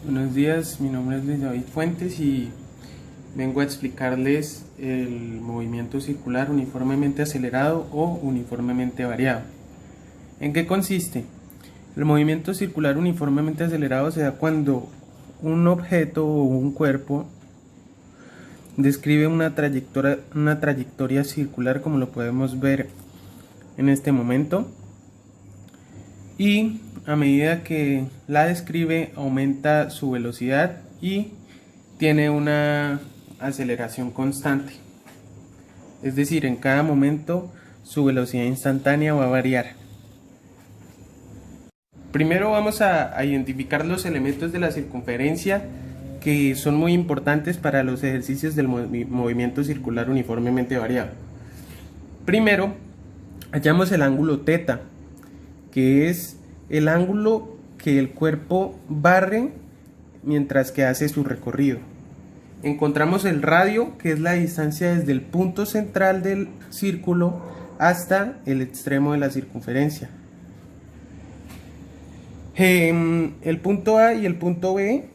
Buenos días, mi nombre es Luis David Fuentes y vengo a explicarles el movimiento circular uniformemente acelerado o uniformemente variado. ¿En qué consiste? El movimiento circular uniformemente acelerado se da cuando un objeto o un cuerpo describe una trayectoria circular, como lo podemos ver en este momento, y a medida que la describe aumenta su velocidad y tiene una aceleración constante. Es decir, en cada momento su velocidad instantánea va a variar. Primero vamos a identificar los elementos de la circunferencia que son muy importantes para los ejercicios del movimiento circular uniformemente variado. Primero, hallamos el ángulo θ, que es el ángulo que el cuerpo barre mientras que hace su recorrido. Encontramos el radio, que es la distancia desde el punto central del círculo hasta el extremo de la circunferencia. El punto A y el punto B,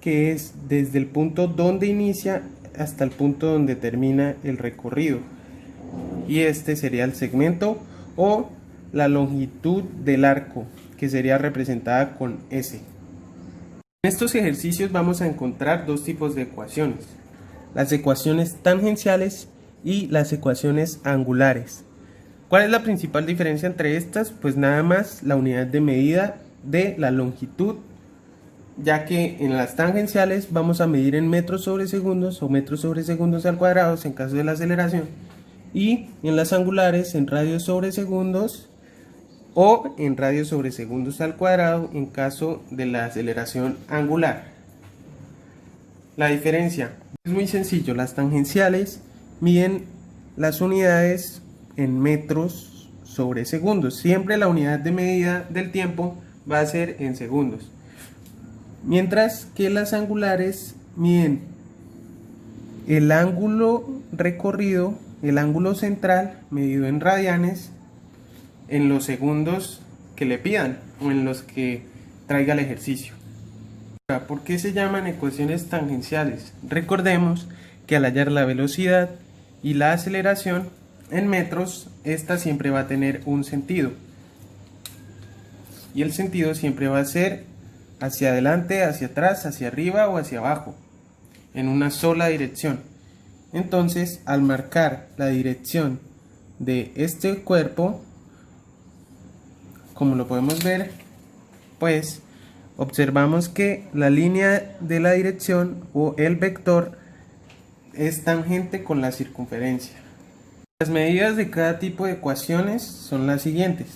que es desde el punto donde inicia hasta el punto donde termina el recorrido. Y este sería el segmento o la longitud del arco, que sería representada con S. En estos ejercicios vamos a encontrar dos tipos de ecuaciones: las ecuaciones tangenciales y las ecuaciones angulares. ¿Cuál es la principal diferencia entre estas? Pues nada más la unidad de medida de la longitud, ya que en las tangenciales vamos a medir en metros sobre segundos o metros sobre segundos al cuadrado en caso de la aceleración, y en las angulares en radios sobre segundos o en radios sobre segundos al cuadrado en caso de la aceleración angular. La diferencia es muy sencillo: las tangenciales miden las unidades en metros sobre segundos, siempre la unidad de medida del tiempo va a ser en segundos, mientras que las angulares miden el ángulo recorrido, el ángulo central medido en radianes, en los segundos que le pidan o en los que traiga el ejercicio. ¿Por qué se llaman ecuaciones tangenciales? Recordemos que al hallar la velocidad y la aceleración en metros, esta siempre va a tener un sentido, y el sentido siempre va a ser hacia adelante, hacia atrás, hacia arriba o hacia abajo, en una sola dirección. Entonces, al marcar la dirección de este cuerpo, como lo podemos ver, pues observamos que la línea de la dirección o el vector es tangente con la circunferencia. Las medidas de cada tipo de ecuaciones son las siguientes: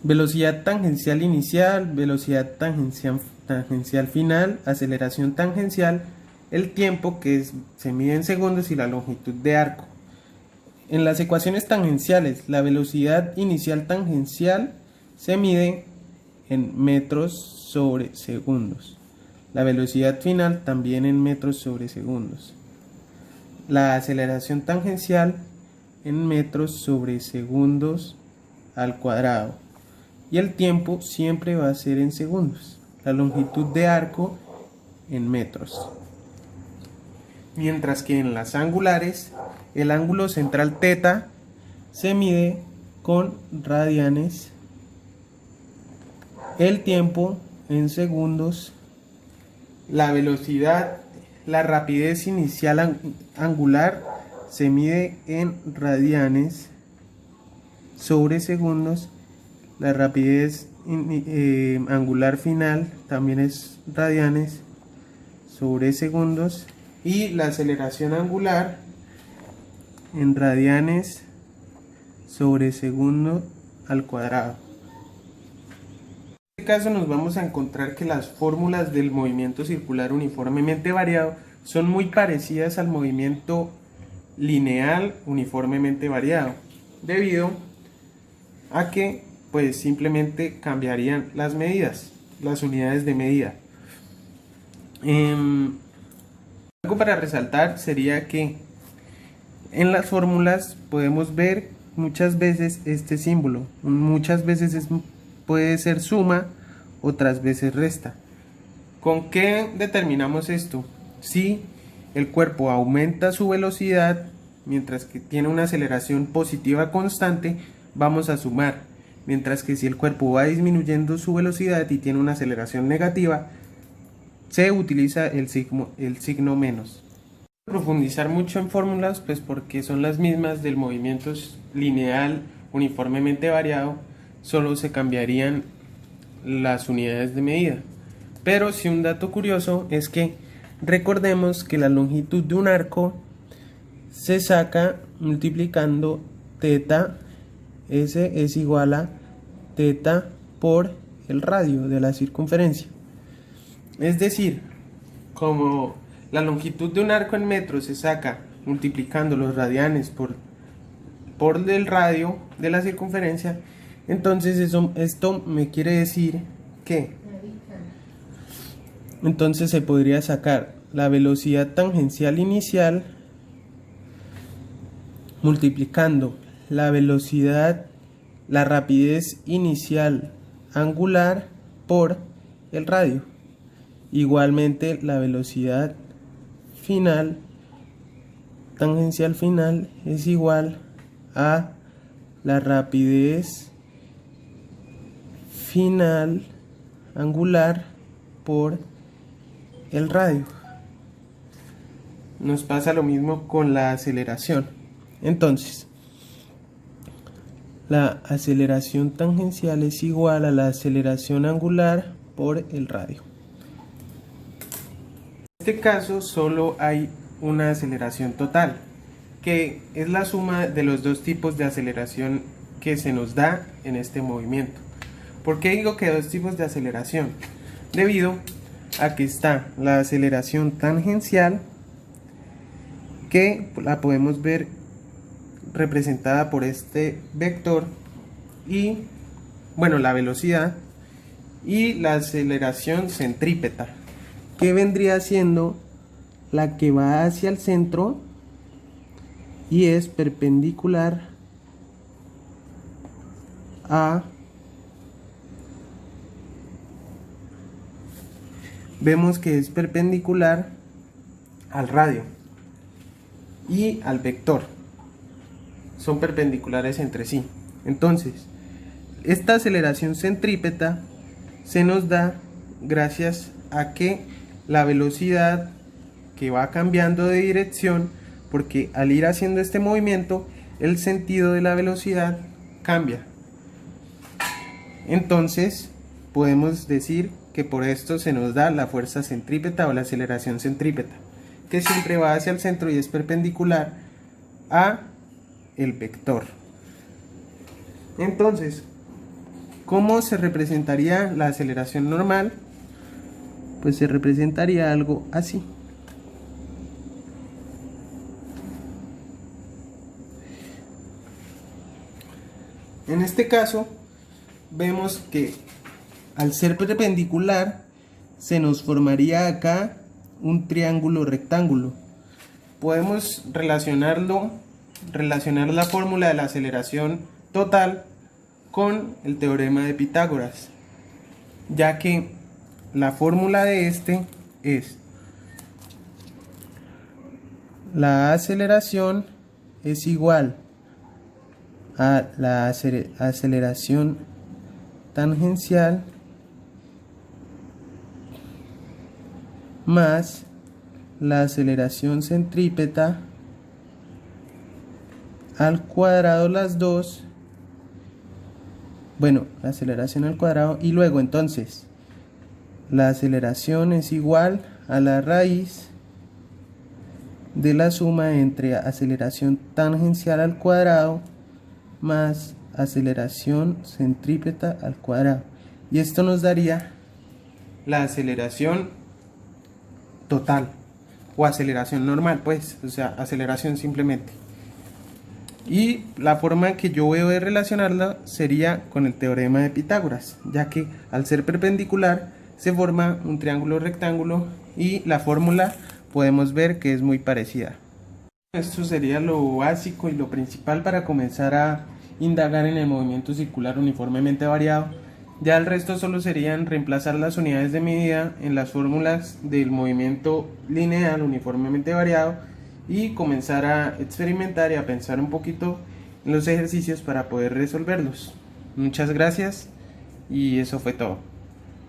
velocidad tangencial inicial, velocidad tangencial final, aceleración tangencial, el tiempo, que se mide en segundos, y la longitud de arco. En las ecuaciones tangenciales, la velocidad inicial tangencial se mide en metros sobre segundos. La velocidad final también en metros sobre segundos. La aceleración tangencial en metros sobre segundos al cuadrado. Y el tiempo siempre va a ser en segundos. La longitud de arco en metros. Mientras que en las angulares, el ángulo central θ se mide con radianes, el tiempo en segundos, la velocidad, la rapidez inicial angular se mide en radianes sobre segundos, la rapidez angular final también es radianes sobre segundos, y la aceleración angular en radianes sobre segundo al cuadrado. En este caso nos vamos a encontrar que las fórmulas del movimiento circular uniformemente variado son muy parecidas al movimiento lineal uniformemente variado, debido a que pues simplemente cambiarían las medidas, las unidades de medida. Algo para resaltar sería que en las fórmulas podemos ver muchas veces este símbolo. Muchas veces puede ser suma, otras veces resta. ¿Con qué determinamos esto? Si el cuerpo aumenta su velocidad mientras que tiene una aceleración positiva constante, vamos a sumar. Mientras que si el cuerpo va disminuyendo su velocidad y tiene una aceleración negativa, se utiliza el signo menos. Profundizar mucho en fórmulas, pues porque son las mismas del movimiento lineal uniformemente variado, solo se cambiarían las unidades de medida. Pero sí, un dato curioso es que recordemos que la longitud de un arco se saca multiplicando teta, S es igual a teta por el radio de la circunferencia. Es decir, como la longitud de un arco en metros se saca multiplicando los radianes por el radio de la circunferencia, entonces esto me quiere decir que entonces se podría sacar la velocidad tangencial inicial multiplicando la rapidez inicial angular por el radio. Igualmente la velocidad final tangencial final es igual a la rapidez final angular por el radio. Nos pasa lo mismo con la aceleración. Entonces, la aceleración tangencial es igual a la aceleración angular por el radio. En este caso solo hay una aceleración total, que es la suma de los dos tipos de aceleración que se nos da en este movimiento. ¿Por qué digo que dos tipos de aceleración? Debido a que está la aceleración tangencial, que la podemos ver representada por este vector, y bueno, la velocidad, y la aceleración centrípeta, que vendría siendo la que va hacia el centro y es perpendicular a vemos que es perpendicular al radio y al vector, son perpendiculares entre sí. Entonces, esta aceleración centrípeta se nos da gracias a que la velocidad que va cambiando de dirección, porque al ir haciendo este movimiento el sentido de la velocidad cambia. Entonces podemos decir que por esto se nos da la fuerza centrípeta o la aceleración centrípeta, que siempre va hacia el centro y es perpendicular a el vector. Entonces, ¿cómo se representaría la aceleración normal? Pues se representaría algo así. En este caso, vemos que al ser perpendicular, se nos formaría acá un triángulo rectángulo. Podemos relacionar la fórmula de la aceleración total con el teorema de Pitágoras, ya que la fórmula de este es: la aceleración es igual a la aceleración tangencial más la aceleración centrípeta al cuadrado, las dos, bueno, la aceleración al cuadrado, y luego entonces la aceleración es igual a la raíz de la suma entre aceleración tangencial al cuadrado más aceleración centrípeta al cuadrado, y esto nos daría la aceleración total o aceleración normal, pues, o sea, aceleración simplemente. Y la forma que yo veo de relacionarla sería con el teorema de Pitágoras, ya que al ser perpendicular se forma un triángulo rectángulo y la fórmula podemos ver que es muy parecida. Esto sería lo básico y lo principal para comenzar a indagar en el movimiento circular uniformemente variado, Ya el resto solo serían reemplazar las unidades de medida en las fórmulas del movimiento lineal uniformemente variado y comenzar a experimentar y a pensar un poquito en los ejercicios para poder resolverlos. Muchas gracias y eso fue todo.